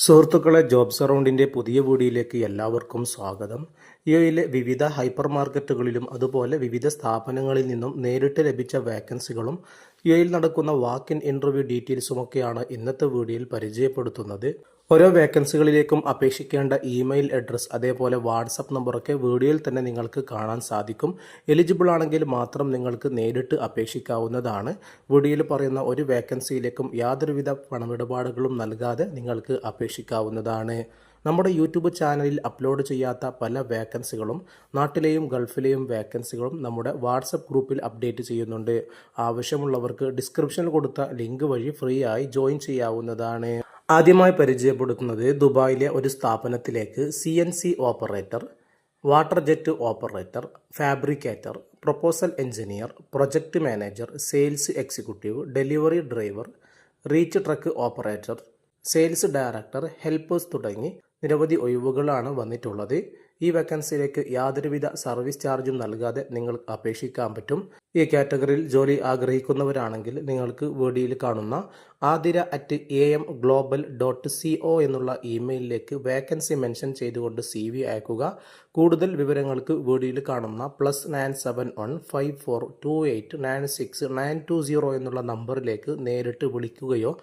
സുഹൃത്തുക്കളെ, ജോബ്സ് അറൗണ്ടിൻ്റെ പുതിയ വീഡിയോയിലേക്ക് എല്ലാവർക്കും സ്വാഗതം. യുഎയിലെ വിവിധ ഹൈപ്പർ മാർക്കറ്റുകളിലും അതുപോലെ വിവിധ സ്ഥാപനങ്ങളിൽ നിന്നും നേരിട്ട് ലഭിച്ച വേക്കൻസികളും യുഎയിൽ നടക്കുന്ന വാക്ക് ഇൻ ഇൻ്റർവ്യൂ ഡീറ്റെയിൽസുമൊക്കെയാണ് ഇന്നത്തെ വീഡിയോയിൽ പരിചയപ്പെടുത്തുന്നത്. ഓരോ വേക്കൻസികളിലേക്കും അപേക്ഷിക്കേണ്ട ഇമെയിൽ അഡ്രസ്സ് അതേപോലെ വാട്സപ്പ് നമ്പറൊക്കെ വീഡിയോയിൽ തന്നെ നിങ്ങൾക്ക് കാണാൻ സാധിക്കും. എലിജിബിൾ ആണെങ്കിൽ മാത്രം നിങ്ങൾക്ക് നേരിട്ട് അപേക്ഷിക്കാവുന്നതാണ്. വീഡിയോയിൽ പറയുന്ന ഒരു വേക്കൻസിയിലേക്കും യാതൊരുവിധ പണമിടപാടുകളും നൽകാതെ നിങ്ങൾക്ക് അപേക്ഷിക്കാവുന്നതാണ്. നമ്മുടെ യൂട്യൂബ് ചാനലിൽ അപ്ലോഡ് ചെയ്യാത്ത പല വേക്കൻസികളും നാട്ടിലെയും ഗൾഫിലെയും വേക്കൻസികളും നമ്മുടെ വാട്സപ്പ് ഗ്രൂപ്പിൽ അപ്ഡേറ്റ് ചെയ്യുന്നുണ്ട്. ആവശ്യമുള്ളവർക്ക് ഡിസ്ക്രിപ്ഷനിൽ കൊടുത്ത ലിങ്ക് വഴി ഫ്രീ ആയി ജോയിൻ ചെയ്യാവുന്നതാണ്. ആദ്യമായി പരിചയപ്പെടുത്തുന്നത് ദുബായിലെ ഒരു സ്ഥാപനത്തിലേക്ക് CNC operator, water jet operator, fabricator, proposal engineer, project manager, sales executive, delivery driver, reach truck operator, sales director, helpers തുടങ്ങി നിരവധി ഒഴിവുകളാണ് വന്നിട്ടുള്ളത്. ഈ വേക്കൻസിയിലേക്ക് യാതൊരുവിധ സർവീസ് ചാർജും നൽകാതെ നിങ്ങൾക്ക് അപേക്ഷിക്കാൻ പറ്റും. ഈ കാറ്റഗറിയിൽ ജോലി ആഗ്രഹിക്കുന്നവരാണെങ്കിൽ നിങ്ങൾക്ക് വീഡിയോയിൽ കാണുന്ന adira@amglobal.co എന്നുള്ള ഇമെയിലിലേക്ക് വേക്കൻസി മെൻഷൻ ചെയ്തുകൊണ്ട് CV അയക്കുക. കൂടുതൽ വിവരങ്ങൾക്ക് വീഡിയോയിൽ കാണുന്ന +971542896920 എന്നുള്ള നമ്പറിലേക്ക് നേരിട്ട് വിളിക്കുകയോ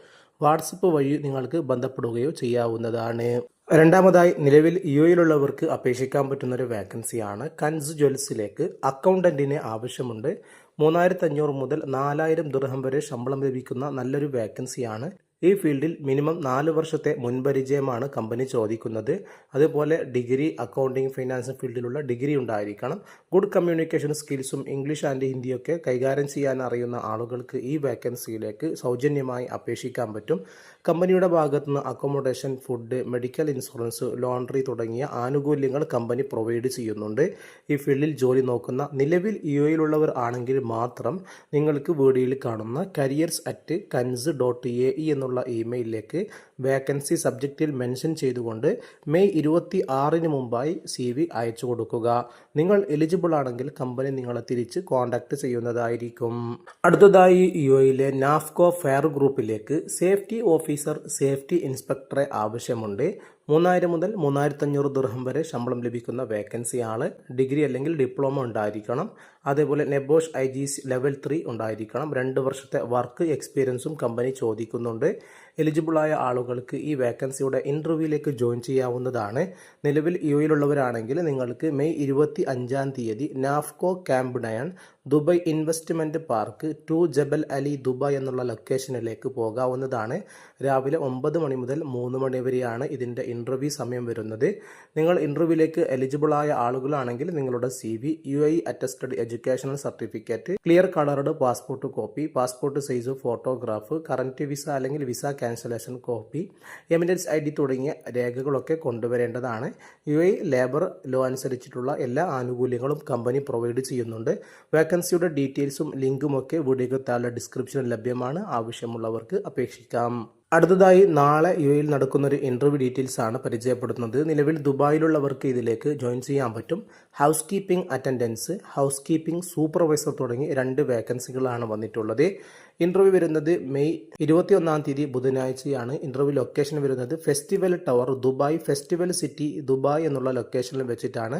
വാട്സപ്പ് വഴി നിങ്ങൾക്ക് ബന്ധപ്പെടുകയോ ചെയ്യാവുന്നതാണ്. രണ്ടാമതായി, നിലവിൽ യുഎയിലുള്ളവർക്ക് അപേക്ഷിക്കാൻ പറ്റുന്നൊരു വേക്കൻസിയാണ്. കൻസ് ജ്വൽസിലേക്ക് അക്കൗണ്ടന്റിനെ ആവശ്യമുണ്ട്. 3500 മുതൽ 4000 ദിർഹം വരെ ശമ്പളം ലഭിക്കുന്ന നല്ലൊരു വേക്കൻസിയാണ്. ഈ ഫീൽഡിൽ മിനിമം 4 വർഷത്തെ മുൻപരിചയമാണ് കമ്പനി ചോദിക്കുന്നത്. അതുപോലെ ഡിഗ്രി, അക്കൗണ്ടിങ്, ഫൈനാൻസ് ഫീൽഡിലുള്ള ഡിഗ്രി ഉണ്ടായിരിക്കണം. ഗുഡ് കമ്മ്യൂണിക്കേഷൻ സ്കിൽസും ഇംഗ്ലീഷ് ആൻഡ് ഹിന്ദിയൊക്കെ കൈകാര്യം ചെയ്യാൻ അറിയുന്ന ആളുകൾക്ക് ഈ വേക്കൻസിയിലേക്ക് സൗജന്യമായി അപേക്ഷിക്കാൻ പറ്റും. കമ്പനിയുടെ ഭാഗത്തുനിന്ന് accommodation, food, medical insurance, laundry തുടങ്ങിയ ആനുകൂല്യങ്ങൾ കമ്പനി പ്രൊവൈഡ് ചെയ്യുന്നുണ്ട്. ഈ ഫീൽഡിൽ ജോലി നോക്കുന്ന നിലവിൽ യുഎയിലുള്ളവർ ആണെങ്കിൽ മാത്രം നിങ്ങൾക്ക് വീഡിയോയിൽ കാണുന്ന careers@kans.ae എന്നുള്ള ഇമെയിലിലേക്ക് വേക്കൻസി സബ്ജക്റ്റിൽ മെൻഷൻ ചെയ്തുകൊണ്ട് മെയ് 26 മുമ്പായി CV അയച്ചു കൊടുക്കുക. നിങ്ങൾ എലിജിബിൾ ആണെങ്കിൽ കമ്പനി നിങ്ങളെ തിരിച്ച് കോൺടാക്ട് ചെയ്യുന്നതായിരിക്കും. അടുത്തതായി, യുഎയിലെ നാഫ്കോ ഫെയർ ഗ്രൂപ്പിലേക്ക് സേഫ്റ്റി ഓഫീസർ, സേഫ്റ്റി ഇൻസ്പെക്ടറെ ആവശ്യമുണ്ട്. 3000 മുതൽ 3500 ദിർഹം വരെ ശമ്പളം ലഭിക്കുന്ന വേക്കൻസിയാണ്. ഡിഗ്രി അല്ലെങ്കിൽ ഡിപ്ലോമ ഉണ്ടായിരിക്കണം. അതേപോലെ നെബോഷ് IGC ലെവൽ 3 ഉണ്ടായിരിക്കണം. 2 വർഷത്തെ വർക്ക് എക്സ്പീരിയൻസും കമ്പനി ചോദിക്കുന്നുണ്ട്. എലിജിബിളായ ആളുകൾക്ക് ഈ വേക്കൻസിയുടെ ഇൻ്റർവ്യൂവിലേക്ക് ജോയിൻ ചെയ്യാവുന്നതാണ്. നിലവിൽ യുഎയിലുള്ളവരാണെങ്കിൽ നിങ്ങൾക്ക് May 25 നാഫ്കോ camp 9 Dubai investment park 2 ജബൽ അലി ദുബായ് എന്നുള്ള ലൊക്കേഷനിലേക്ക് പോകാവുന്നതാണ്. രാവിലെ 9 മണി മുതൽ 3 മണി വരെയാണ് ഇതിൻ്റെ ഇൻ്റർവ്യൂ സമയം വരുന്നത്. നിങ്ങൾ ഇൻ്റർവ്യൂവിലേക്ക് എലിജിബിളായ ആളുകളാണെങ്കിൽ നിങ്ങളുടെ CV, UAE attested educational certificate, clear coloured passport copy, passport size photograph, current visa അല്ലെങ്കിൽ visa cancellation copy, Emirates ID തുടങ്ങിയ രേഖകളൊക്കെ കൊണ്ടുവരേണ്ടതാണ്. UAE ലേബർ ലോ അനുസരിച്ചിട്ടുള്ള എല്ലാ ആനുകൂല്യങ്ങളും കമ്പനി പ്രൊവൈഡ് ചെയ്യുന്നുണ്ട്. വേക്കൻസിയുടെ ഡീറ്റെയിൽസും ലിങ്കുമൊക്കെ വീഡിയോയ്ക്ക് താഴെ ഡിസ്ക്രിപ്ഷനിൽ ലഭ്യമാണ്. ആവശ്യമുള്ളവർക്ക് അപേക്ഷിക്കാം. അടുത്തതായി, നാളെ യുഎയിൽ നടക്കുന്നൊരു ഇൻ്റർവ്യൂ ഡീറ്റെയിൽസ് ആണ് പരിചയപ്പെടുത്തുന്നത്. നിലവിൽ ദുബായിലുള്ളവർക്ക് ഇതിലേക്ക് ജോയിൻ ചെയ്യാൻ പറ്റും. House keeping attendance, house keeping supervisor തുടങ്ങി 2 വേക്കൻസികളാണ് വന്നിട്ടുള്ളത്. ഇൻ്റർവ്യൂ വരുന്നത് മെയ് 21 ബുധനാഴ്ചയാണ്. ഇൻ്റർവ്യൂ ലൊക്കേഷൻ വരുന്നത് festival tower, Dubai festival city Dubai എന്നുള്ള ലൊക്കേഷനിൽ വെച്ചിട്ടാണ്.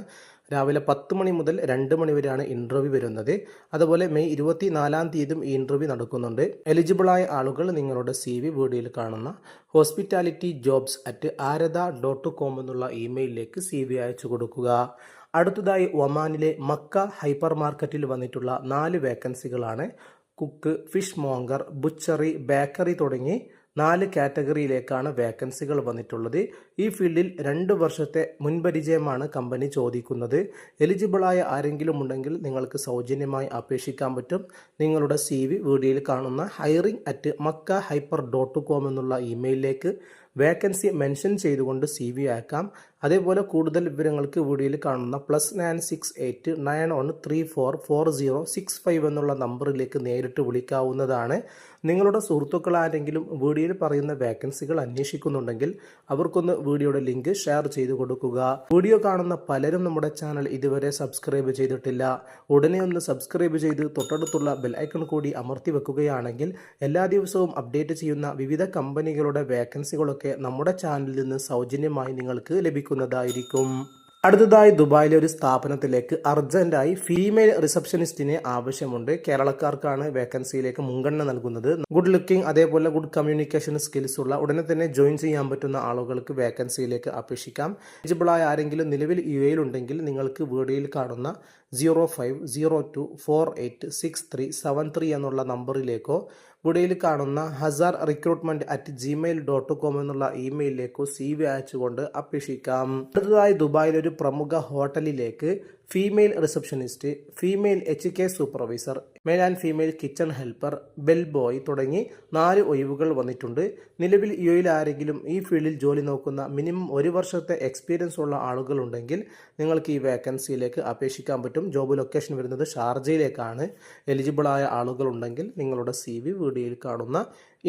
രാവിലെ 10 മണി മുതൽ 2 മണി വരെയാണ് ഇൻ്റർവ്യൂ വരുന്നത്. അതുപോലെ മെയ് 24 ഈ ഇൻ്റർവ്യൂ നടക്കുന്നുണ്ട്. എലിജിബിളായ ആളുകൾ നിങ്ങളുടെ CV വീഡിയോയിൽ കാണുന്ന hospitality.jobs@arada.com എന്നുള്ള ഇമെയിലിലേക്ക് CV അയച്ചു കൊടുക്കുക. അടുത്തതായി, ഒമാനിലെ മക്ക ഹൈപ്പർ മാർക്കറ്റിൽ വന്നിട്ടുള്ള 4 വേക്കൻസികളാണ്. Cook, fish monger, butchery, bakery തുടങ്ങി 4 കാറ്റഗറിയിലേക്കാണ് വേക്കൻസികൾ വന്നിട്ടുള്ളത്. ഈ ഫീൽഡിൽ 2 വർഷത്തെ മുൻപരിചയമാണ് കമ്പനി ചോദിക്കുന്നത്. എലിജിബിളായ ആരെങ്കിലും ഉണ്ടെങ്കിൽ നിങ്ങൾക്ക് സൗജന്യമായി അപേക്ഷിക്കാൻ പറ്റും. നിങ്ങളുടെ CV വീഡിയോയിൽ കാണുന്ന hiring@makkahyper.com എന്നുള്ള ഇമെയിലിലേക്ക് വേക്കൻസി മെൻഷൻ ചെയ്തുകൊണ്ട് CV അയക്കാം. അതേപോലെ കൂടുതൽ വിവരങ്ങൾക്ക് വീഡിയോയിൽ കാണുന്ന +9689134406 എന്നുള്ള നമ്പറിലേക്ക് നേരിട്ട് വിളിക്കാവുന്നതാണ്. നിങ്ങളുടെ സുഹൃത്തുക്കൾ ആരെങ്കിലും വീഡിയോയിൽ പറയുന്ന വേക്കൻസികൾ അന്വേഷിക്കുന്നുണ്ടെങ്കിൽ അവർക്കൊന്ന് വീഡിയോയുടെ ലിങ്ക് ഷെയർ ചെയ്ത് കൊടുക്കുക. വീഡിയോ കാണുന്ന പലരും നമ്മുടെ ചാനൽ ഇതുവരെ സബ്സ്ക്രൈബ് ചെയ്തിട്ടില്ല. ഉടനെ ഒന്ന് സബ്സ്ക്രൈബ് ചെയ്ത് തൊട്ടടുത്തുള്ള ബെൽ ഐക്കൺ കൂടി അമർത്തി വെക്കുകയാണെങ്കിൽ എല്ലാ ദിവസവും അപ്ഡേറ്റ് ചെയ്യുന്ന വിവിധ കമ്പനികളുടെ വേക്കൻസികളൊക്കെ വേക്കൻസികളൊക്കെ നമ്മുടെ ചാനലിൽ നിന്ന് സൗജന്യമായി നിങ്ങൾക്ക് ലഭിക്കുന്നതായിരിക്കും. അടുത്തതായി ദുബായിലെ ഒരു സ്ഥാപനത്തിലേക്ക് അർജന്റായി ഫീമെയിൽ റിസപ്ഷനിസ്റ്റിനെ ആവശ്യമുണ്ട്. കേരളക്കാർക്കാണ് വേക്കൻസിയിലേക്ക് മുൻഗണന നൽകുന്നത്. ഗുഡ് ലുക്കിംഗ് അതേപോലെ ഗുഡ് കമ്മ്യൂണിക്കേഷൻ സ്കിൽസ് ഉള്ള ഉടനെ തന്നെ ജോയിൻ ചെയ്യാൻ പറ്റുന്ന ആളുകൾക്ക് വേക്കൻസിയിലേക്ക് അപേക്ഷിക്കാം. എലിജിബിളായ ആരെങ്കിലും നിലവിൽ UAE ഉണ്ടെങ്കിൽ നിങ്ങൾക്ക് വീഡിയോയിൽ കാണുന്ന 0502486373 എന്നുള്ള നമ്പറിലേക്കോ വീഡിയോയിൽ കാണുന്ന hazardrecruitment@gmail.com എന്നുള്ള ഇമെയിലിലേക്കോ CV അയച്ചുകൊണ്ട് അപേക്ഷിക്കാം. അടുത്തതായി ദുബായിൽ ഒരു പ്രമുഖ ഹോട്ടലിലേക്ക് female receptionist, female HK supervisor, male and female kitchen helper, bell boy തുടങ്ങി 4 ഒഴിവുകൾ വന്നിട്ടുണ്ട്. നിലവിൽ UAE ആരെങ്കിലും ഈ ഫീൽഡിൽ ജോലി നോക്കുന്ന മിനിമം 1 വർഷത്തെ എക്സ്പീരിയൻസ് ഉള്ള ആളുകളുണ്ടെങ്കിൽ നിങ്ങൾക്ക് ഈ വേക്കൻസിയിലേക്ക് അപേക്ഷിക്കാൻ പറ്റും. ജോബ് ലൊക്കേഷൻ വരുന്നത് ഷാർജയിലേക്കാണ്. എലിജിബിളായ ആളുകളുണ്ടെങ്കിൽ നിങ്ങളുടെ CV വീഡിയോയിൽ കാണുന്ന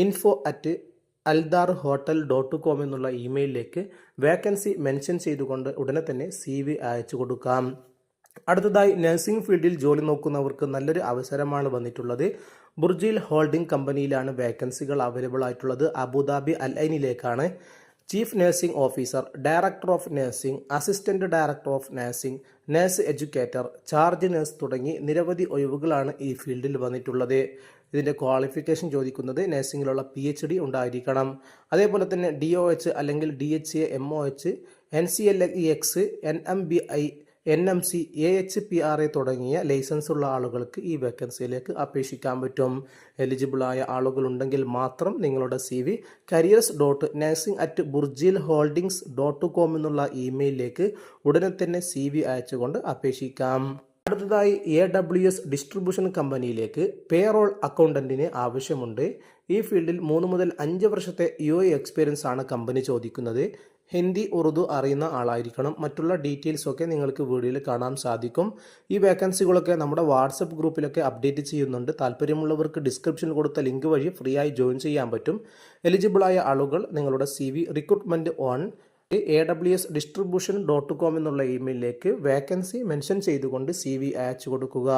info@aldarhotel.com എന്നുള്ള ഇമെയിലിലേക്ക് വേക്കൻസി മെൻഷൻ ചെയ്തുകൊണ്ട് ഉടനെ തന്നെ CV അയച്ചു കൊടുക്കാം. അടുത്തതായി നഴ്സിംഗ് ഫീൽഡിൽ ജോലി നോക്കുന്നവർക്ക് നല്ലൊരു അവസരമാണ് വന്നിട്ടുള്ളത്. ബുർജിൽ ഹോൾഡിംഗ് കമ്പനിയിലാണ് വേക്കൻസികൾ അവൈലബിൾ ആയിട്ടുള്ളത്. അബുദാബി അൽ ഐനിലേക്കാണ്. Chief nursing officer, director of nursing, assistant director of nursing, nurse educator, charge nurse തുടങ്ങി നിരവധി ഒഴിവുകളാണ് ഈ ഫീൽഡിൽ വന്നിട്ടുള്ളത്. ഇതിൻ്റെ ക്വാളിഫിക്കേഷൻ ചോദിക്കുന്നത് നഴ്സിംഗിലുള്ള PhD ഉണ്ടായിരിക്കണം. അതേപോലെ തന്നെ DOH അല്ലെങ്കിൽ DHA, MOH, NCLEX, NMBI, NMC, AHPRA തുടങ്ങിയ ലൈസൻസ് ഉള്ള ആളുകൾക്ക് ഈ വേക്കൻസിയിലേക്ക് അപേക്ഷിക്കാൻ പറ്റും. എലിജിബിളായ ആളുകളുണ്ടെങ്കിൽ മാത്രം നിങ്ങളുടെ CV careers.nursing@burjilholdings.com എന്നുള്ള ഇമെയിലിലേക്ക് ഉടനെ തന്നെ CV അയച്ചുകൊണ്ട് അപേക്ഷിക്കാം. അടുത്തതായി AWS ഡിസ്ട്രിബ്യൂഷൻ കമ്പനിയിലേക്ക് പേറോൾ അക്കൗണ്ടന്റിന് ആവശ്യമുണ്ട്. ഈ ഫീൽഡിൽ 3 മുതൽ 5 വർഷത്തെ UAE എക്സ്പീരിയൻസ് ആണ് കമ്പനി ചോദിക്കുന്നത്. ഹിന്ദി, ഉറുദു അറിയുന്ന ആളായിരിക്കണം. മറ്റുള്ള ഡീറ്റെയിൽസ് ഒക്കെ നിങ്ങൾക്ക് വീഡിയോയിൽ കാണാൻ സാധിക്കും. ഈ വേക്കൻസികളൊക്കെ നമ്മുടെ വാട്സപ്പ് ഗ്രൂപ്പിലൊക്കെ അപ്ഡേറ്റ് ചെയ്യുന്നുണ്ട്. താല്പര്യമുള്ളവർക്ക് ഡിസ്ക്രിപ്ഷനിൽ കൊടുത്ത ലിങ്ക് വഴി ഫ്രീ ആയി ജോയിൻ ചെയ്യാൻ പറ്റും. എലിജിബിളായ ആളുകൾ നിങ്ങളുടെ CV recruitment@aws-distribution.com എന്നുള്ള ഇമെയിലിലേക്ക് വേക്കൻസി മെൻഷൻ ചെയ്തുകൊണ്ട് CV അയച്ചു കൊടുക്കുക.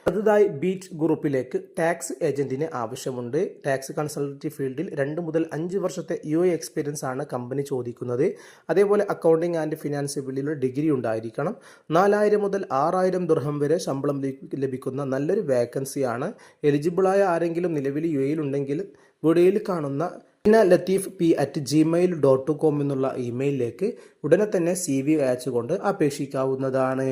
അടുത്തതായി ബീറ്റ് ഗ്രൂപ്പിലേക്ക് ടാക്സ് ഏജന്റിന് ആവശ്യമുണ്ട്. ടാക്സ് കൺസൾട്ടൻസി ഫീൽഡിൽ 2 മുതൽ 5 വർഷത്തെ UAE എക്സ്പീരിയൻസ് ആണ് കമ്പനി ചോദിക്കുന്നത്. അതേപോലെ അക്കൗണ്ടിംഗ് ആൻഡ് ഫിനാൻസ് ഫീൽഡിൽ ഡിഗ്രി ഉണ്ടായിരിക്കണം. 4000 മുതൽ 6000 ദിർഹം വരെ ശമ്പളം ലഭിക്കുന്ന നല്ലൊരു വേക്കൻസിയാണ്. എലിജിബിളായ ആരെങ്കിലും നിലവിൽ UAE ഉണ്ടെങ്കിൽ വീഡിയോയിൽ കാണുന്ന latif@gmail.com എന്നുള്ള ഇമെയിലിലേക്ക് ഉടനെ തന്നെ CV അയച്ചുകൊണ്ട് അപേക്ഷിക്കാവുന്നതാണ്.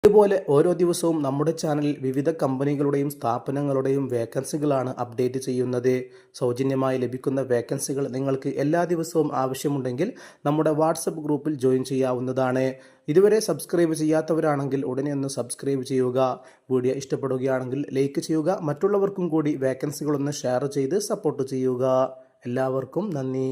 ഇതുപോലെ ഓരോ ദിവസവും നമ്മുടെ ചാനലിൽ വിവിധ കമ്പനികളുടെയും സ്ഥാപനങ്ങളുടെയും വേക്കൻസികളാണ് അപ്ഡേറ്റ് ചെയ്യുന്നത്. സൗജന്യമായി ലഭിക്കുന്ന വേക്കൻസികൾ നിങ്ങൾക്ക് എല്ലാ ദിവസവും ആവശ്യമുണ്ടെങ്കിൽ നമ്മുടെ വാട്സപ്പ് ഗ്രൂപ്പിൽ ജോയിൻ ചെയ്യാവുന്നതാണ്. ഇതുവരെ സബ്സ്ക്രൈബ് ചെയ്യാത്തവരാണെങ്കിൽ ഉടനെ ഒന്ന് സബ്സ്ക്രൈബ് ചെയ്യുക. വീഡിയോ ഇഷ്ടപ്പെടുകയാണെങ്കിൽ ലൈക്ക് ചെയ്യുക. മറ്റുള്ളവർക്കും കൂടി വേക്കൻസികളൊന്ന് ഷെയർ ചെയ്ത് സപ്പോർട്ട് ചെയ്യുക. എല്ലാവർക്കും നന്ദി.